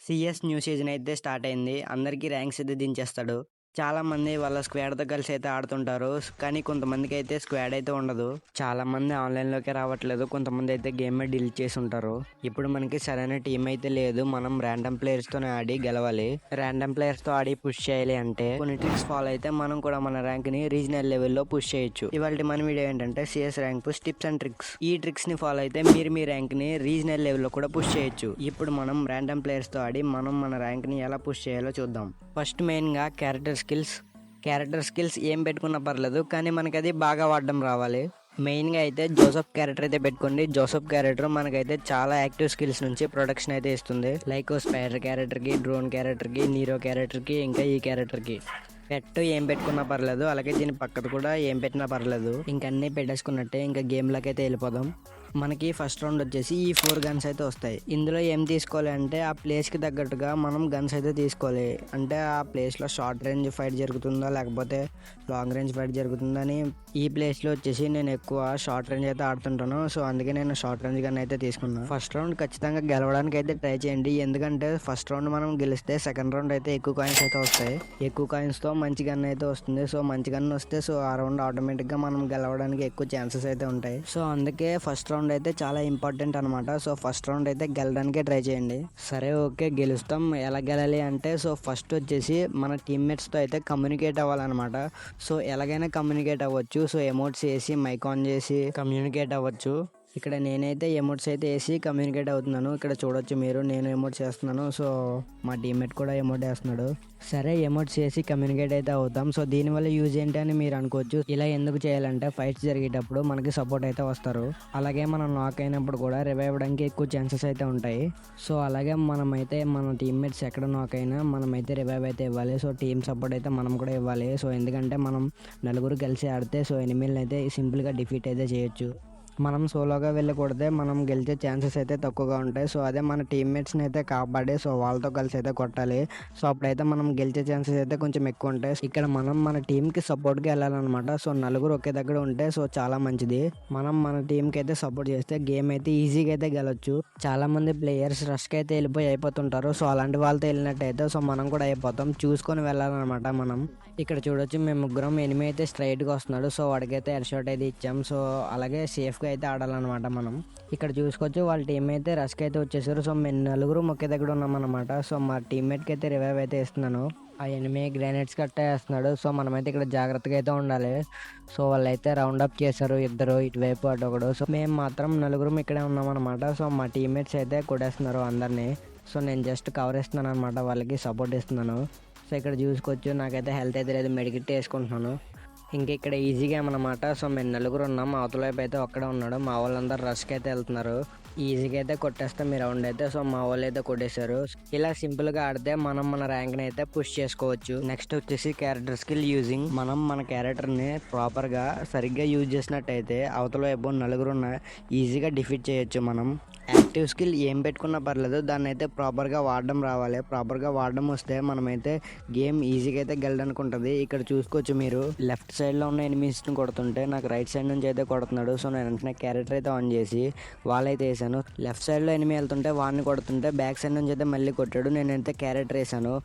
CS new season అయితే start అయింది. అందరికీ ర్యాంక్స్ అయితే దించేస్తాడు. చాలామంది వాళ్ళ స్క్వాడ్‌తో కలిసి అయితే ఆడుతుంటారు. కానీ కొంతమందికైతే స్క్వాడ్ అయితే ఉండదు. చాలామంది ఆన్‌లైన్‌లోకే రావట్లేదు. కొంతమంది అయితే గేమే డిలీట్ చేసి ఉంటారు. ఇప్పుడు మనకి సరైన టీం అయితే లేదు. మనం ర్యాండమ్ ప్లేయర్స్‌తోనే ఆడి గెలవాలి. ర్యాండమ్ ప్లేయర్స్‌తో ఆడి పుష్ చేయాలి అంటే కొన్ని ట్రిక్స్ ఫాలో అయితే మనం కూడా మన ర్యాంక్‌ని రీజనల్ లెవెల్‌లో పుష్ చేయొచ్చు. ఇవాల్టి మన వీడియో ఏంటంటే CS rank push tips and tricks. ఈ ట్రిక్స్‌ని ఫాలో అయితే మీరు మీ ర్యాంక్‌ని రీజనల్ లెవెల్‌లో కూడా పుష్ చేయొచ్చు. ఇప్పుడు మనం ర్యాండమ్ ప్లేయర్స్‌తో ఆడి మనం మన ర్యాంక్‌ని ఎలా పుష్ చేయాలో చూద్దాం. ఫస్ట్ మెయిన్‌గా క్యారెక్టర్ స్కిల్స్ ఏం పెట్టుకున్నా పర్లేదు, కానీ మనకి అది బాగా వాడడం రావాలి. మెయిన్గా అయితే జోసెఫ్ క్యారెక్టర్ అయితే పెట్టుకోండి. జోసెఫ్ క్యారెక్టర్ మనకైతే చాలా యాక్టివ్ స్కిల్స్ నుంచి ప్రొటెక్షన్ అయితే ఇస్తుంది. లైక్ స్పైడర్ క్యారెక్టర్కి, డ్రోన్ క్యారెక్టర్కి, నీరో క్యారెక్టర్కి, ఇంకా ఈ క్యారెక్టర్కి పెట్ ఏం పెట్టుకున్నా పర్లేదు. అలాగే దీని పక్కన కూడా ఏం పెట్టినా పర్లేదు. ఇంకన్నీ పెట్టేసుకున్నట్టే ఇంకా గేమ్లోకి అయితే వెళ్ళిపోదాం. మనకి ఫస్ట్ రౌండ్ వచ్చేసి ఈ 4 గన్స్ అయితే వస్తాయి. ఇందులో ఏం తీసుకోవాలి అంటే ఆ ప్లేస్కి తగ్గట్టుగా మనం గన్స్ అయితే తీసుకోవాలి. అంటే ఆ ప్లేస్లో షార్ట్ రేంజ్ ఫైట్ జరుగుతుందా లేకపోతే లాంగ్ రేంజ్ ఫైట్ జరుగుతుందా అని. ఈ ప్లేస్లో వచ్చేసి నేను ఎక్కువ షార్ట్ రేంజ్ అయితే ఆడుతుంటాను. సో అందుకే నేను షార్ట్ రేంజ్ గన్ అయితే తీసుకున్నాను. ఫస్ట్ రౌండ్ ఖచ్చితంగా గెలవడానికి అయితే ట్రై చేయండి. ఎందుకంటే ఫస్ట్ రౌండ్ మనం గెలిస్తే సెకండ్ రౌండ్ అయితే ఎక్కువ కాయిన్స్ అయితే వస్తాయి. ఎక్కువ కాయిన్స్తో మంచి గన్ అయితే వస్తుంది. సో మంచి గన్ వస్తే సో ఆ రౌండ్ ఆటోమేటిక్గా మనం గెలవడానికి ఎక్కువ ఛాన్సెస్ అయితే ఉంటాయి. సో అందుకే ఫస్ట్ రౌండ్ అయితే చాలా ఇంపార్టెంట్ అనమాట. సో ఫస్ట్ రౌండ్ అయితే గెలడానికే ట్రై చేయండి. సరే ఓకే, గెలుస్తాం. ఎలా గెలాలి అంటే సో ఫస్ట్ వచ్చేసి మన టీమ్మేట్స్తో అయితే కమ్యూనికేట్ అవ్వాలన్నమాట. సో ఎలాగైనా కమ్యూనికేట్ అవ్వచ్చు. సో ఎమోట్స్ వేసి మైక్ ఆన్ చేసి కమ్యూనికేట్ అవ్వచ్చు. ఇక్కడ నేనైతే ఎమోట్స్ అయితే వేసి కమ్యూనికేట్ అవుతున్నాను. ఇక్కడ చూడొచ్చు మీరు, నేను ఎమోట్స్ చేస్తున్నాను. సో మా టీమ్మేట్ కూడా ఎమోట్ వేస్తున్నాడు. సరే ఎమోట్స్ చేసి కమ్యూనికేట్ అయితే అవుతాం. సో దీనివల్ల యూజ్ ఏంటి అని మీరు అనుకోవచ్చు. ఇలా ఎందుకు చేయాలంటే ఫైట్స్ జరిగేటప్పుడు మనకి సపోర్ట్ అయితే వస్తారు. అలాగే మనం నాక్ అయినప్పుడు కూడా రివైవ్ అవ్వడానికి ఎక్కువ ఛాన్సెస్ అయితే ఉంటాయి. సో అలాగే మనమైతే మన టీమ్మేట్స్ ఎక్కడ నాక్ అయినా మనమైతే రివైవ్ అయితే ఇవ్వాలి. సో టీమ్ సపోర్ట్ అయితే మనం కూడా ఇవ్వాలి. సో ఎందుకంటే మనం నలుగురు కలిసి ఆడితే సో ఎనిమిల్ని అయితే సింపుల్గా డిఫీట్ అయితే చేయొచ్చు. మనం సోలోగా వెళ్ళి కొడితే మనం గెలిచే ఛాన్సెస్ అయితే తక్కువగా ఉంటాయి. సో అదే మన టీమ్మేట్స్ని అయితే కాపాడి సో వాళ్ళతో కలిసి అయితే కొట్టాలి. సో అప్పుడైతే మనం గెలిచే ఛాన్సెస్ అయితే కొంచెం ఎక్కువ ఉంటాయి. ఇక్కడ మనం మన టీంకి సపోర్ట్గా వెళ్ళాలన్నమాట. సో నలుగురు ఒకే దగ్గర ఉంటే సో చాలా మంచిది. మనం మన టీంకి అయితే సపోర్ట్ చేస్తే గేమ్ అయితే ఈజీగా అయితే గెలవచ్చు. చాలా మంది ప్లేయర్స్ రష్కి అయితే వెళ్ళిపోయి అయిపోతుంటారు. సో అలాంటి వాళ్ళతో వెళ్ళినట్టయితే సో మనం కూడా అయిపోతాం. చూసుకొని వెళ్ళాలన్నమాట మనం. ఇక్కడ చూడొచ్చు మేము ముగ్గురం ఎనిమి అయితే స్ట్రైట్గా వస్తున్నాడు. సో వాడికైతే హెడ్ షాట్ అయితే ఇచ్చాం. సో అలాగే సేఫ్గా అయితే ఆడాలన్నమాట మనం. ఇక్కడ చూసుకోవచ్చు వాళ్ళ టీం అయితే రష్కి అయితే వచ్చేసారు. సో మేము నలుగురు ఒకే దగ్గర ఉన్నామన్నమాట. సో మా టీమ్మేట్కి అయితే రివైవ్ అయితే ఇస్తున్నాను. ఆ ఎనిమి గ్రానైట్స్ కట్ట వేస్తున్నాడు. సో మనమైతే ఇక్కడ జాగ్రత్తగా అయితే ఉండాలి. సో వాళ్ళైతే రౌండ్ అప్ చేశారు ఇద్దరు, ఇటువైపు అటు ఒకడు. సో మేము మాత్రం నలుగురం ఇక్కడే ఉన్నామన్నమాట. సో మా టీమ్మేట్స్ అయితే కొట్టేస్తున్నారు అందరినీ. సో నేను జస్ట్ కవర్ ఇస్తున్నాను అనమాట, వాళ్ళకి సపోర్ట్ ఇస్తున్నాను. సో ఇక్కడ చూసుకోవచ్చు నాకైతే హెల్త్ అయితే లేదు, మెడికిట్ వేసుకుంటున్నాను. ఇంక ఇక్కడ ఈజీగా అన్నమాట. సో మేము నలుగురు ఉన్నాం, అవతల వైపు అయితే ఒక్కడే ఉన్నాడు. మా వాళ్ళందరూ రష్కి అయితే వెళ్తున్నారు. ఈజీగా అయితే కొట్టేస్తాం మీ రౌండ్ అయితే. సో మా వాళ్ళు అయితే కొట్టేశారు. ఇలా సింపుల్గా ఆడితే మనం మన ర్యాంక్ని అయితే పుష్ చేసుకోవచ్చు. నెక్స్ట్ వచ్చేసి క్యారెక్టర్ స్కిల్ యూజింగ్. మనం మన క్యారెక్టర్ని ప్రాపర్గా సరిగ్గా యూజ్ చేసినట్టయితే అవతల వైపు నలుగురున్న ఈజీగా డిఫీట్ చేయొచ్చు మనం. యాక్టివ్ స్కిల్ ఏం పెట్టుకున్నా పర్లేదు, దాన్ని అయితే ప్రాపర్గా వాడడం రావాలి. ప్రాపర్గా వాడడం వస్తే మనమైతే గేమ్ ఈజీగా అయితే గెలడానికి ఉంటుంది. ఇక్కడ చూసుకోవచ్చు మీరు, లెఫ్ట్ సైడ్లో ఉన్న ఎనిమీస్ని కొడుతుంటే నాకు రైట్ సైడ్ నుంచి అయితే కొడుతున్నాడు. సో నేను వెంటనే క్యారెక్టర్ అయితే ఆన్ చేసి వాళ్ళైతే వేసాను. లెఫ్ట్ సైడ్లో ఎనిమీ వెళ్తుంటే వాడిని కొడుతుంటే బ్యాక్ సైడ్ నుంచి అయితే మళ్ళీ కొట్టాడు. నేనైతే క్యారెక్టర్ వేసాను.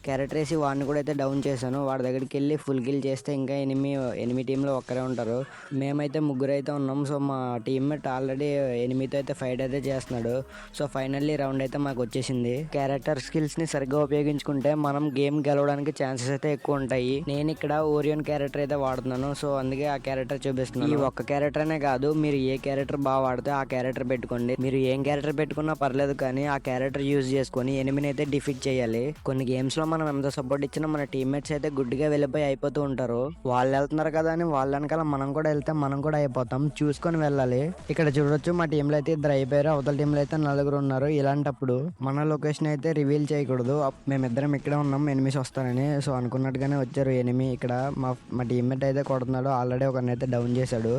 క్యారెక్టర్ వేసి వాడిని కూడా అయితే డౌన్ చేశాను. వాడి దగ్గరికి వెళ్ళి ఫుల్ కిల్ చేస్తే ఇంకా ఎనిమి టీంలో ఒక్కరే ఉంటారు. మేమైతే ముగ్గురు అయితే ఉన్నాం. సో మా టీమ్మేట్ ఆల్రెడీ ఎనిమితో అయితే ఫైట్ అయితే చేస్తున్నాడు. సో ఫైనల్లీ రౌండ్ అయితే మాకు వచ్చేసింది. క్యారెక్టర్ స్కిల్స్ని సరిగ్గా ఉపయోగించుకుంటే మనం గేమ్ గెలవడానికి ఛాన్సెస్ అయితే ఎక్కువ ఉంటాయి. నేను ఇక్కడ ఓరియన్ క్యారెక్టర్ అయితే వాడుతున్నాను. సో అందుకే ఆ క్యారెక్టర్ చూపిస్తున్నాను. ఈ ఒక్క క్యారెక్టర్ అనే కాదు, మీరు ఏ క్యారెక్టర్ బాగా వాడితే ఆ క్యారెక్టర్ పెట్టుకోండి. మీరు ఏం క్యారెక్టర్ పెట్టుకున్నా పర్లేదు, కానీ ఆ క్యారెక్టర్ యూజ్ చేసుకొని ఎనిమిని అయితే డిఫీట్ చేయాలి. కొన్ని గేమ్స్ లో మనం ఎంత సపోర్ట్ ఇచ్చినా మన టీమ్మేట్స్ అయితే గుడ్డిగా వెళ్ళిపోయి అయిపోతూ ఉంటారు. వాళ్ళు వెళ్తున్నారు కదా అని వాళ్ళ వెనకాల మనం కూడా వెళ్తే మనం కూడా అయిపోతాం. చూసుకొని వెళ్ళాలి. ఇక్కడ చూడొచ్చు మా టీంలో అయితే ఇద్దరు అయిపోయారు, అవతల టీంలో అయితే నలుగురు ఉన్నారు. ఇలాంటప్పుడు మన లొకేషన్ అయితే రివీల్ చేయకూడదు. మేమిద్దరం ఇక్కడే ఉన్నాం ఎనిమిస్ వస్తారని. సో అనుకున్నట్టుగానే వచ్చారు ఎనిమి. ఇక్కడ మా టీమ్మేట్ అయితే కొడుతున్నాడు. ఆల్రెడీ ఒకరిని అయితే డౌన్ చేశాడు.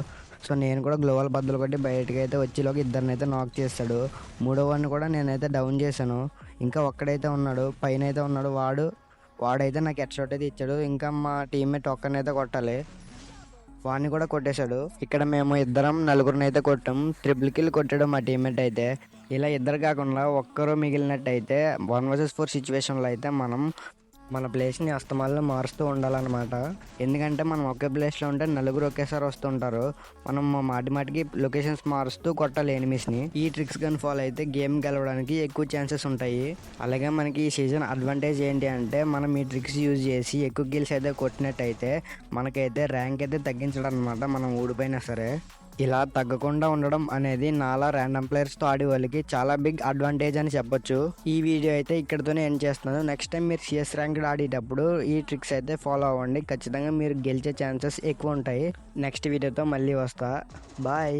సో నేను కూడా గ్లోవల్ బద్దలు కొట్టి బయటకి అయితే వచ్చేలోకి ఇద్దరిని అయితే నాక్ చేస్తాడు. మూడో వాడిని కూడా నేనైతే డౌన్ చేశాను. ఇంకా ఒక్కడైతే ఉన్నాడు, పైన అయితే ఉన్నాడు. వాడైతే నాకు హెడ్ షాట్ అయితే ఇచ్చాడు. ఇంకా మా టీమ్మేట్ ఒక్కరినైతే కొట్టాలి, వాడిని కూడా కొట్టేశాడు. ఇక్కడ మేము ఇద్దరం నలుగురిని అయితే కొట్టాం. ట్రిపుల్ కిల్ కొట్టాడు మా టీమ్మేట్ అయితే. ఇలా ఇద్దరు కాకుండా ఒక్కరు మిగిలినట్టయితే 1 vs 4 సిచ్యువేషన్లో అయితే మనం మన ప్లేస్ని అస్తమాల్లో మారుస్తూ ఉండాలన్నమాట. ఎందుకంటే మనం ఒకే ప్లేస్లో ఉంటే నలుగురు ఒకేసారి వస్తుంటారు. మనం మాటి మాటికి లొకేషన్స్ మారుస్తూ కొట్టాలి ఎనిమీస్ని. ఈ ట్రిక్స్ కానీ ఫాలో అయితే గేమ్ గెలవడానికి ఎక్కువ ఛాన్సెస్ ఉంటాయి. అలాగే మనకి ఈ సీజన్ అడ్వాంటేజ్ ఏంటి అంటే మనం ఈ ట్రిక్స్ యూజ్ చేసి ఎక్కువ కిల్స్ అయితే కొట్టినట్టయితే మనకైతే ర్యాంక్ అయితే తగ్గించడం అనమాట, మనం ఓడిపోయినా సరే. ఇలా తగ్గకుండా ఉండడం అనేది నాలా ర్యాండమ్ ప్లేయర్స్తో ఆడే వాళ్ళకి చాలా బిగ్ అడ్వాంటేజ్ అని చెప్పొచ్చు. ఈ వీడియో అయితే ఇక్కడితోనే ఎండ్ చేస్తున్నాను. నెక్స్ట్ టైం మీరు సిఎస్ ర్యాంక్డ్ ఆడేటప్పుడు ఈ ట్రిక్స్ అయితే ఫాలో అవ్వండి. ఖచ్చితంగా మీరు గెలిచే ఛాన్సెస్ ఎక్కువ ఉంటాయి. నెక్స్ట్ వీడియోతో మళ్ళీ వస్తా. బాయ్.